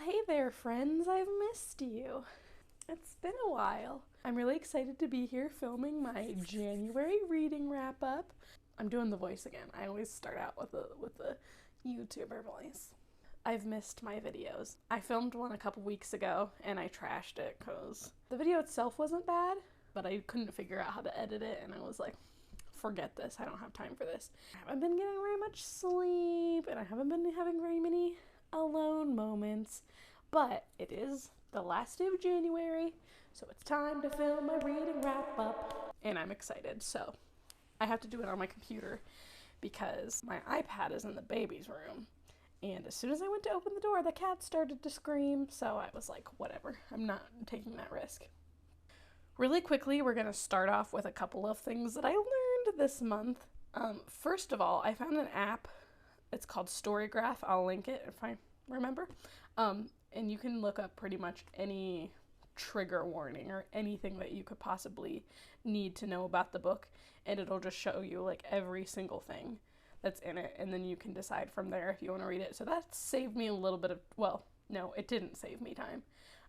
hey there, friends. I've missed you. It's been a while. I'm really excited to be here filming my January reading wrap-up. I'm doing the voice again. I always start out with the YouTuber voice. I've missed my videos. I filmed one a couple weeks ago, and I trashed it because the video itself wasn't bad, but I couldn't figure out how to edit it, and I was like, forget this. I don't have time for this. I haven't been getting very much sleep, and I haven't been having very many alone moments, but it is the last day of January, so it's time to film my reading wrap-up, and I'm excited. So I have to do it on my computer because my iPad is in the baby's room, and as soon as I went to open the door, the cat started to scream, so I was like, whatever, I'm not taking that risk. Really quickly, we're going to start off with a couple of things that I learned this month. First of all, I found an app. It's called Storygraph. I'll link it if I remember. And you can look up pretty much any trigger warning or anything that you could possibly need to know about the book, and it'll just show you like every single thing that's in it, and then you can decide from there if you want to read it. So that saved me a little bit of, well, no, it didn't save me time,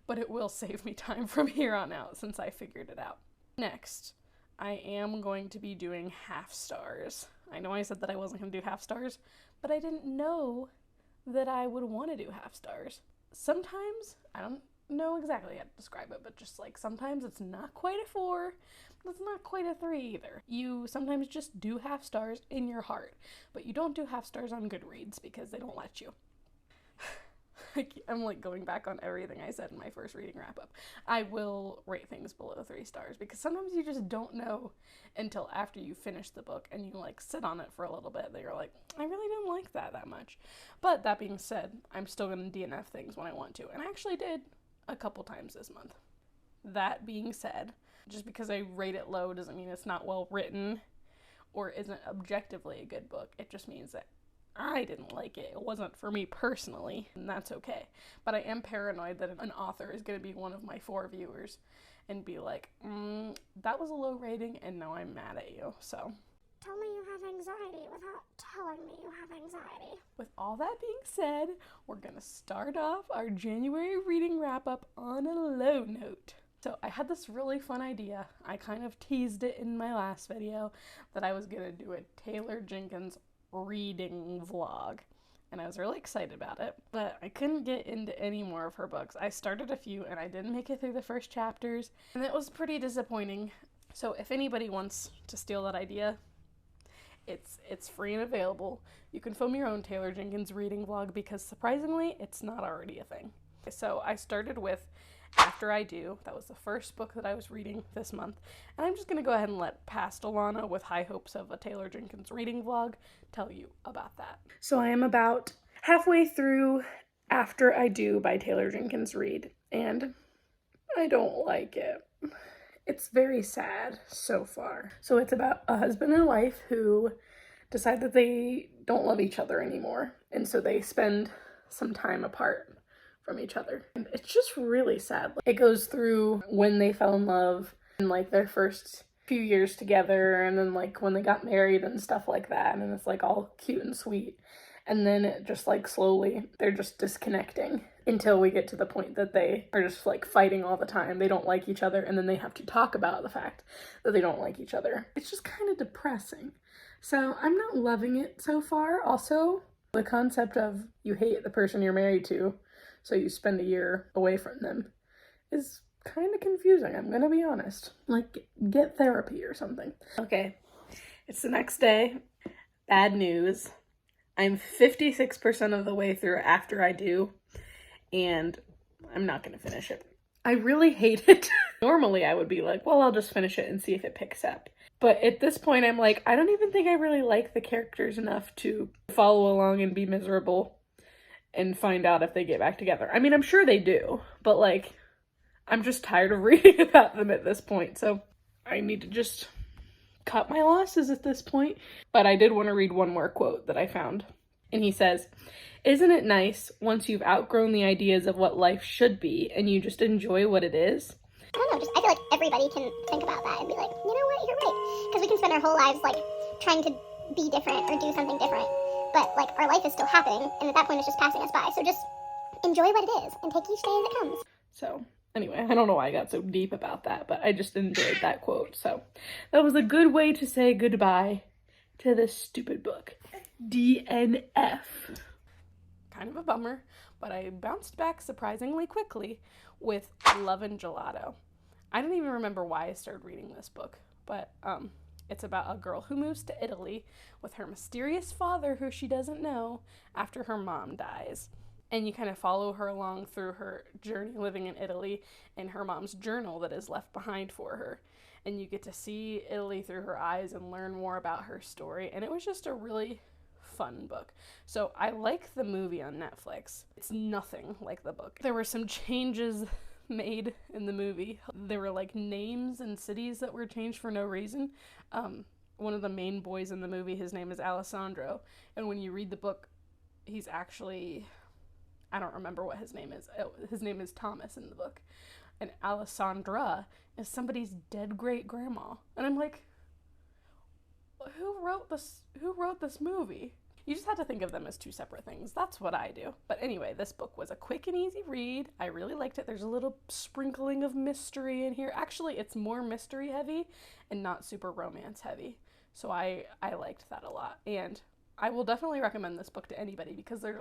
but it will save me time from here on out since I figured it out. Next, I am going to be doing half stars. I know I said that I wasn't going to do half stars, but I didn't know that I would want to do half stars. Sometimes, I don't know exactly how to describe it, but just like sometimes it's not quite a 4, but it's not quite a 3 either. You sometimes just do half stars in your heart, but you don't do half stars on Goodreads because they don't let you. I'm like going back on everything I said in my first reading wrap-up. I will rate things below 3 stars because sometimes you just don't know until after you finish the book and you like sit on it for a little bit that you're like, I really didn't like that much. But that being said, I'm still going to DNF things when I want to, and I actually did a couple times this month. That being said, just because I rate it low doesn't mean it's not well written or isn't objectively a good book. It just means that I didn't like it. It wasn't for me personally, and that's okay. But I am paranoid that an author is going to be one of my 4 viewers and be like, that was a low rating, and now I'm mad at you. So, tell me you have anxiety without telling me you have anxiety. With all that being said, we're going to start off our January reading wrap-up on a low note. So I had this really fun idea. I kind of teased it in my last video that I was going to do a Taylor Jenkins reading vlog, and I was really excited about it, but I couldn't get into any more of her books. I started a few and I didn't make it through the first chapters, and it was pretty disappointing. So if anybody wants to steal that idea, it's free and available. You can film your own Taylor Jenkins reading vlog because surprisingly it's not already a thing. So I started with After I Do. That was the first book that I was reading this month, and I'm just going to go ahead and let past Alana with high hopes of a Taylor Jenkins reading vlog tell you about that. So I am about halfway through After I Do by Taylor Jenkins Reid, and I don't like it. It's very sad so far. So it's about a husband and wife who decide that they don't love each other anymore, and so they spend some time apart from each other. And it's just really sad. It goes through when they fell in love and like their first few years together, and then like when they got married and stuff like that, and it's like all cute and sweet. And then it just like slowly they're just disconnecting until we get to the point that they are just like fighting all the time. They don't like each other, and then they have to talk about the fact that they don't like each other. It's just kind of depressing. So I'm not loving it so far. Also, the concept of you hate the person you're married to, so you spend a year away from them, is kind of confusing, I'm gonna be honest. Like, get therapy or something. Okay, it's the next day. Bad news. I'm 56% of the way through After I Do, and I'm not gonna finish it. I really hate it. Normally I would be like, well, I'll just finish it and see if it picks up. But at this point I'm like, I don't even think I really like the characters enough to follow along and be miserable and find out if they get back together. I mean, I'm sure they do, but like, I'm just tired of reading about them at this point, so I need to just cut my losses at this point. But I did want to read one more quote that I found, and he says, "Isn't it nice once you've outgrown the ideas of what life should be and you just enjoy what it is?" I don't know, just I feel like everybody can think about that and be like, you know what, you're right. Because we can spend our whole lives like trying to be different or do something different, but like our life is still happening, and at that point it's just passing us by. So just enjoy what it is and take each day as it comes. So anyway, I don't know why I got so deep about that, but I just enjoyed that quote. So that was a good way to say goodbye to this stupid book. DNF. Kind of a bummer, but I bounced back surprisingly quickly with Love and Gelato. I don't even remember why I started reading this book, but it's about a girl who moves to Italy with her mysterious father who she doesn't know after her mom dies. And you kind of follow her along through her journey living in Italy and her mom's journal that is left behind for her. And you get to see Italy through her eyes and learn more about her story. And it was just a really fun book. So I like the movie on Netflix. It's nothing like the book. There were some changes made in the movie. There were like names and cities that were changed for no reason. One of the main boys in the movie, his name is Alessandro. And when you read the book, he's actually... I don't remember what his name is. His name is Thomas in the book. And Alessandra is somebody's dead great grandma. And I'm like, who wrote this movie? You just had to think of them as two separate things. That's what I do. But anyway, this book was a quick and easy read. I really liked it. There's a little sprinkling of mystery in here. Actually, it's more mystery heavy and not super romance heavy. So I liked that a lot. And I will definitely recommend this book to anybody because there's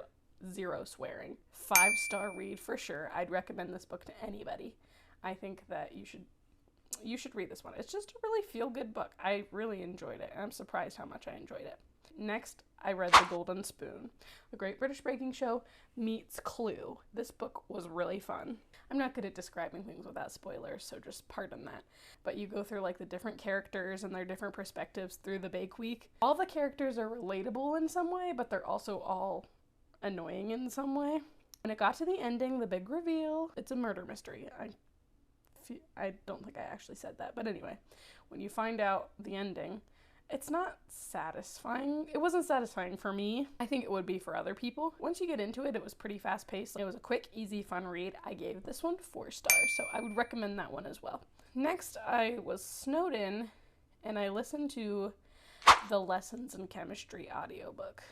0 swearing. 5-star read for sure. I'd recommend this book to anybody. I think that you should read this one. It's just a really feel-good book. I really enjoyed it, and I'm surprised how much I enjoyed it. Next, I read The Golden Spoon, The Great British Baking Show meets Clue. This book was really fun. I'm not good at describing things without spoilers, so just pardon that. But you go through like the different characters and their different perspectives through the bake week. All the characters are relatable in some way, but they're also all annoying in some way. When it got to the ending, the big reveal, it's a murder mystery. I don't think I actually said that, but anyway, when you find out the ending, it's not satisfying. It wasn't satisfying for me. I think it would be for other people. Once you get into it, it was pretty fast-paced. It was a quick, easy, fun read. I gave this one 4 stars, so I would recommend that one as well. Next, I was snowed in, and I listened to the Lessons in Chemistry audiobook.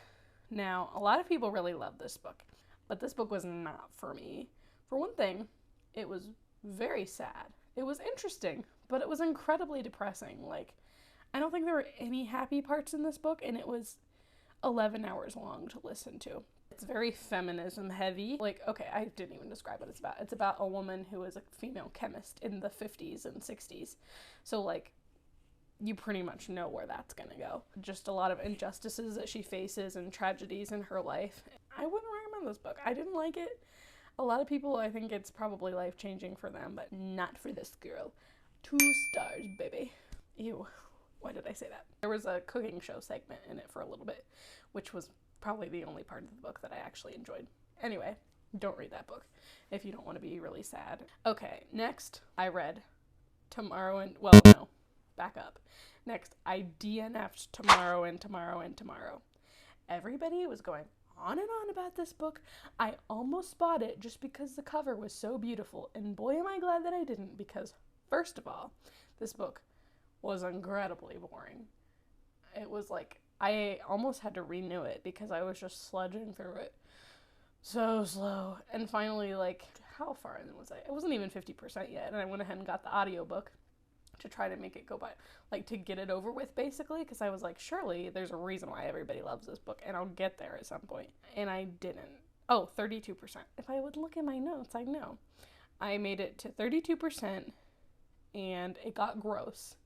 Now, a lot of people really love this book, but this book was not for me. For one thing, it was very sad. It was interesting, but it was incredibly depressing. Like, I don't think there were any happy parts in this book, and it was 11 hours long to listen to. It's very feminism heavy. Like, okay, I didn't even describe what it's about. It's about a woman who is a female chemist in the 50s and 60s. So, like, you pretty much know where that's gonna go. Just a lot of injustices that she faces and tragedies in her life. I wouldn't recommend this book. I didn't like it. A lot of people, I think it's probably life-changing for them, but not for this girl. 2 stars, baby. Ew. Why did I say that? There was a cooking show segment in it for a little bit, which was probably the only part of the book that I actually enjoyed. Anyway, don't read that book if you don't want to be really sad. Okay, next, I read Tomorrow and... Well, no. Back up. Next, I DNF'd Tomorrow and Tomorrow and Tomorrow. Everybody was going on and on about this book. I almost bought it just because the cover was so beautiful, and boy am I glad that I didn't, because first of all, this book was incredibly boring. It was like, I almost had to renew it because I was just sludging through it so slow. And finally, like, how far in was I? It wasn't even 50% yet, and I went ahead and got the audiobook to try to make it go by, like, to get it over with, basically, because I was like, surely there's a reason why everybody loves this book, and I'll get there at some point. And I didn't. Oh, 32%. If I would look at my notes, I'd know. I made it to 32%, and it got gross.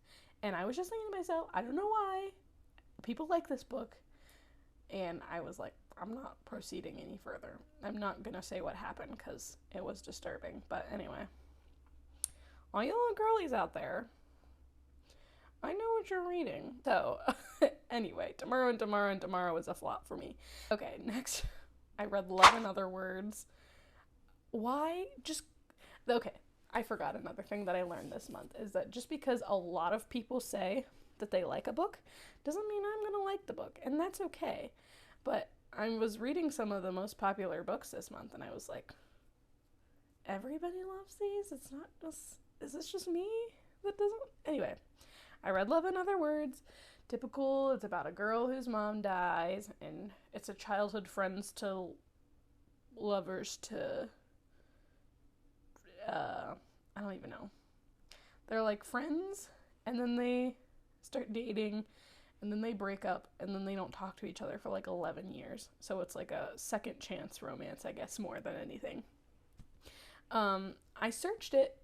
And I was just thinking to myself, I don't know why people like this book. And I was like, I'm not proceeding any further. I'm not going to say what happened because it was disturbing. But anyway, all you little girlies out there, I know what you're reading. So anyway, Tomorrow and Tomorrow and Tomorrow was a flop for me. Okay, next, I read Love in Other Words. Why? Okay. I forgot another thing that I learned this month is that just because a lot of people say that they like a book doesn't mean I'm going to like the book, and that's okay. But I was reading some of the most popular books this month, and I was like, everybody loves these? It's not just, is this just me that doesn't? Anyway, I read Love in Other Words. Typical, it's about a girl whose mom dies, and it's a childhood friends to lovers to, I don't even know. They're like friends, and then they start dating, and then they break up, and then they don't talk to each other for like 11 years. So it's like a second chance romance, I guess, more than anything. I searched it,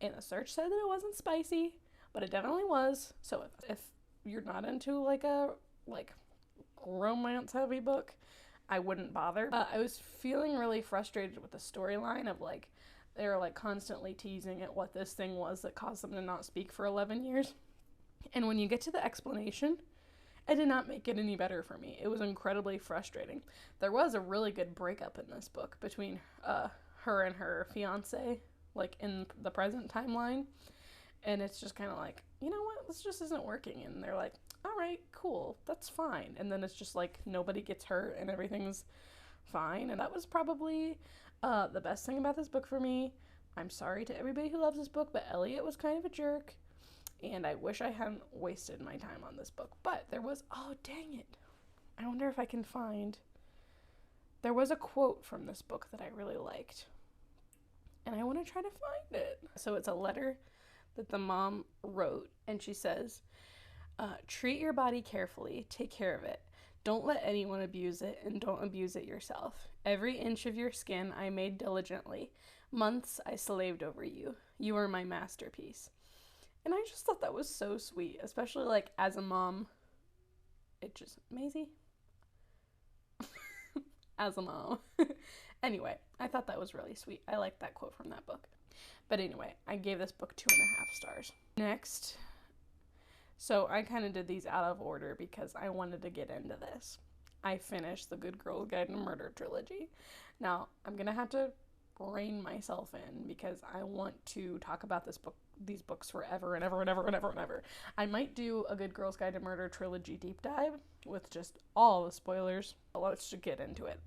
and the search said that it wasn't spicy, but it definitely was. So if you're not into like a romance heavy book, I wouldn't bother. I was feeling really frustrated with the storyline of like they were like constantly teasing at what this thing was that caused them to not speak for 11 years. And when you get to the explanation, it did not make it any better for me. It was incredibly frustrating. There was a really good breakup in this book between her and her fiance, like in the present timeline. And it's just kind of like, you know what, this just isn't working. And they're like, all right, cool, that's fine. And then it's just like nobody gets hurt and everything's fine. And that was probably the best thing about this book for me. I'm sorry to everybody who loves this book, but Elliot was kind of a jerk. And I wish I hadn't wasted my time on this book. But there was, oh dang it, I wonder if I can find, there was a quote from this book that I really liked. And I want to try to find it. So it's a letter that the mom wrote, and she says, treat your body carefully, take care of it. Don't let anyone abuse it, and don't abuse it yourself. Every inch of your skin I made diligently. Months I slaved over you. You are my masterpiece. And I just thought that was so sweet, especially like as a mom. It just, Maisie? As a mom. Anyway, I thought that was really sweet. I liked that quote from that book. But anyway, I gave this book 2.5 stars. Next, so I kind of did these out of order because I wanted to get into this. I finished the Good Girls Guide to Murder trilogy. Now, I'm going to have to rein myself in because I want to talk about these books forever and ever and ever and ever and ever. I might do a Good Girls Guide to Murder trilogy deep dive with just all the spoilers. Let's just get into it.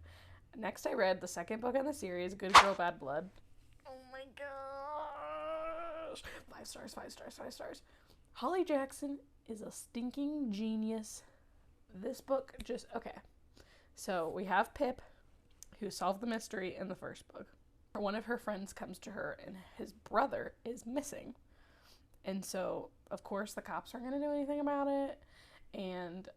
Next, I read the second book in the series, Good Girl, Bad Blood. Oh my gosh! 5 stars, 5 stars, 5 stars. Holly Jackson is a stinking genius. This book just, okay. So we have Pip, who solved the mystery in the first book. One of her friends comes to her, and his brother is missing. And so, of course, the cops aren't going to do anything about it. And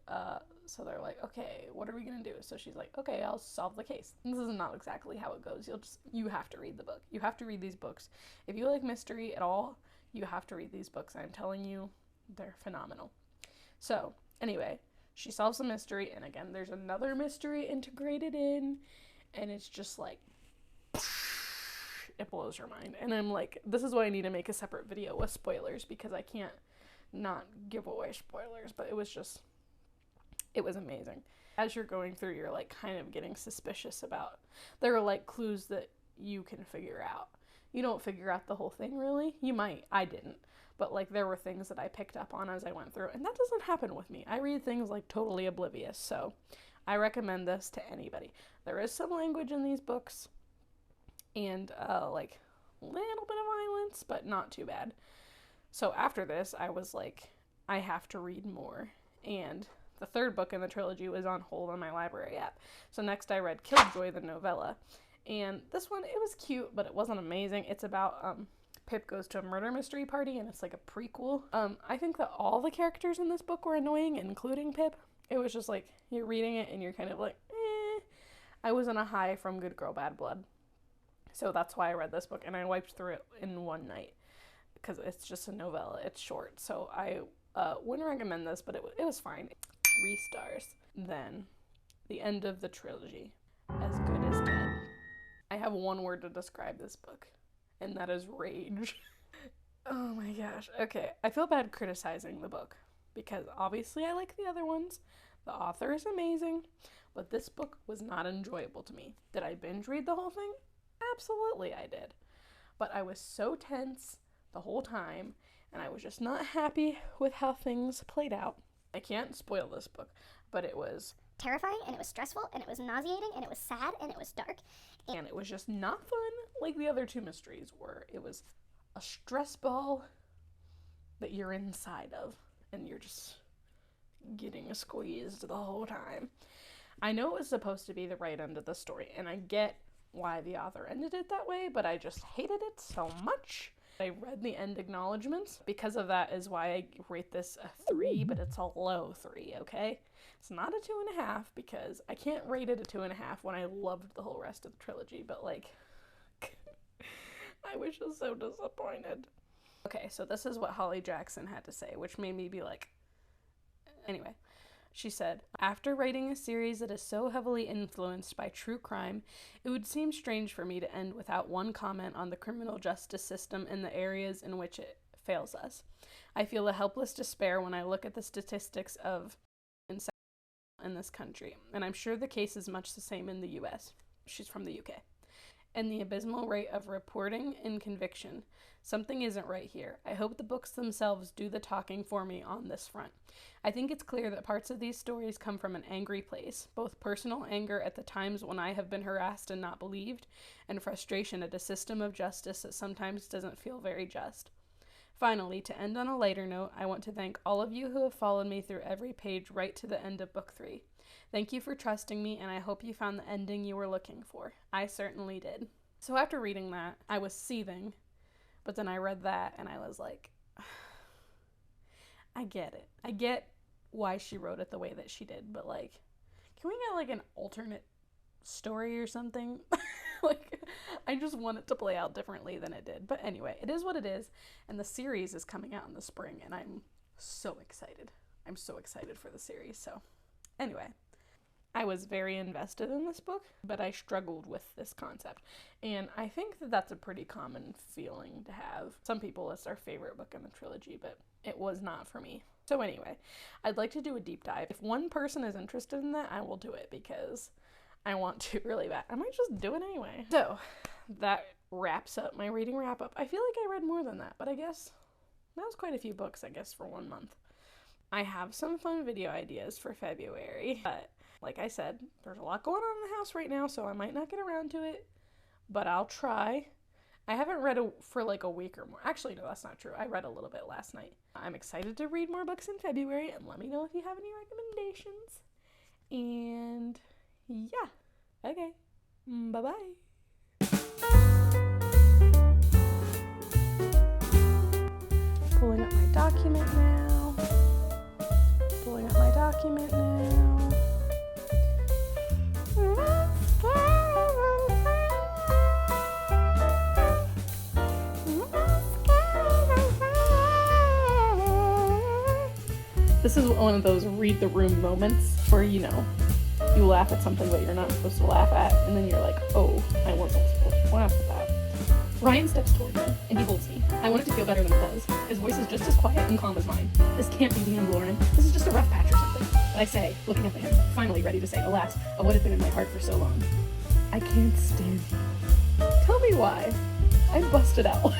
so they're like, okay, what are we going to do? So she's like, okay, I'll solve the case. And this is not exactly how it goes. You have to read the book. You have to read these books. If you like mystery at all, you have to read these books. I'm telling you, they're phenomenal. So, anyway, she solves the mystery, and again, there's another mystery integrated in, and it's just like, it blows your mind. And I'm like, this is why I need to make a separate video with spoilers, because I can't not give away spoilers, but it was amazing. As you're going through, you're like kind of getting suspicious about, there are like clues that you can figure out. You don't figure out the whole thing really. You might, I didn't, but like there were things that I picked up on as I went through, and that doesn't happen with me. I read things like totally oblivious, so I recommend this to anybody. There is some language in these books, and like a little bit of violence, but not too bad. So after this, I was like, I have to read more, and the third book in the trilogy was on hold on my library app. So next I read Killjoy, the novella, and this one, it was cute, but it wasn't amazing. It's about Pip goes to a murder mystery party, and it's like a prequel. I think that all the characters in this book were annoying, including Pip. It was just like, you're reading it and you're kind of like, eh. I was on a high from Good Girl, Bad Blood. So that's why I read this book, and I wiped through it in one night because it's just a novella. It's short, so I wouldn't recommend this, but it was fine. 3 stars. Then, the end of the trilogy. As Good as Dead. I have one word to describe this book, and that is rage. Oh my gosh. Okay, I feel bad criticizing the book, because obviously I like the other ones. The author is amazing, but this book was not enjoyable to me. Did I binge read the whole thing? Absolutely I did. But I was so tense the whole time, and I was just not happy with how things played out. I can't spoil this book, but it was terrifying, and it was stressful, and it was nauseating, and it was sad, and it was dark. And it was just not fun like the other 2 mysteries were. It was a stress ball that you're inside of, and you're just getting squeezed the whole time. I know it was supposed to be the right end of the story, and I get why the author ended it that way, but I just hated it so much. I read the end acknowledgments. Because of that is why I rate this a 3, but it's a low 3, okay? It's not a 2.5 because I can't rate it a 2.5 when I loved the whole rest of the trilogy, but like, I was just so disappointed. Okay, so this is what Holly Jackson had to say, which made me be like, anyway. She said, after writing a series that is so heavily influenced by true crime, it would seem strange for me to end without one comment on the criminal justice system and the areas in which it fails us. I feel a helpless despair when I look at the statistics of in this country, and I'm sure the case is much the same in the US. She's from the UK. And the abysmal rate of reporting and conviction. Something isn't right here. I hope the books themselves do the talking for me on this front. I think it's clear that parts of these stories come from an angry place, both personal anger at the times when I have been harassed and not believed, and frustration at a system of justice that sometimes doesn't feel very just. Finally, to end on a lighter note, I want to thank all of you who have followed me through every page right to the end of book 3. Thank you for trusting me, and I hope you found the ending you were looking for. I certainly did. So after reading that, I was seething, but then I read that, and I was like, I get it. I get why she wrote it the way that she did, but like, can we get like an alternate story or something? Like, I just want it to play out differently than it did. But anyway, it is what it is, and the series is coming out in the spring, and I'm so excited. I'm so excited for the series. So anyway, I was very invested in this book, but I struggled with this concept, and I think that that's a pretty common feeling to have. Some people, it's their favorite book in the trilogy, but it was not for me. So anyway, I'd like to do a deep dive. If one person is interested in that, I will do it because I want to really bad. I might just do it anyway. So that wraps up my reading wrap up. I feel like I read more than that, but I guess that was quite a few books, I guess, for 1 month. I have some fun video ideas for February, but like I said, there's a lot going on in the house right now, so I might not get around to it, but I'll try. I haven't read for like a week or more. Actually, no, that's not true. I read a little bit last night. I'm excited to read more books in February, and let me know if you have any recommendations. And yeah. Okay. Bye-bye. Pulling up my document now. This is one of those read the room moments where, you laugh at something that you're not supposed to laugh at, and then you're like, oh, I wasn't supposed to laugh at that. Ryan steps toward me, and he holds me. I want it to feel better than it does. His voice is just as quiet and calm as mine. This can't be the end, Lauren. This is just a rough patch or something. But I say, looking up at him, finally ready to say the last of what had been in my heart for so long. I can't stand you. Tell me why. I busted out.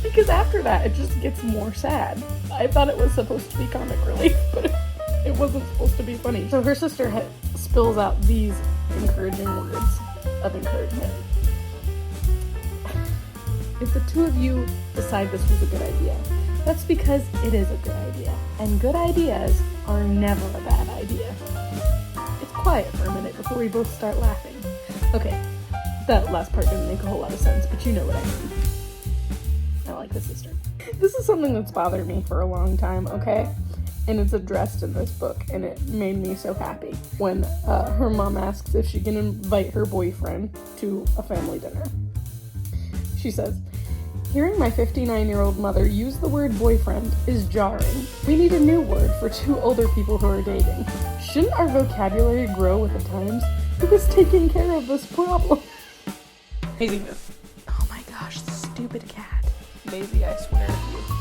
Because after that, it just gets more sad. I thought it was supposed to be comic relief, but it wasn't supposed to be funny. So her sister spills out these encouraging words of encouragement. If the two of you decide this was a good idea, that's because it is a good idea. And good ideas are never a bad idea. It's quiet for a minute before we both start laughing. Okay, that last part didn't make a whole lot of sense, but you know what I mean. I like the sister. This is something that's bothered me for a long time, okay? And it's addressed in this book, and it made me so happy when her mom asks if she can invite her boyfriend to a family dinner. She says, hearing my 59-year-old mother use the word boyfriend is jarring. We need a new word for two older people who are dating. Shouldn't our vocabulary grow with the times? Who is taking care of this problem? Maisie, move. Oh my gosh, the stupid cat. Maisie, I swear to you.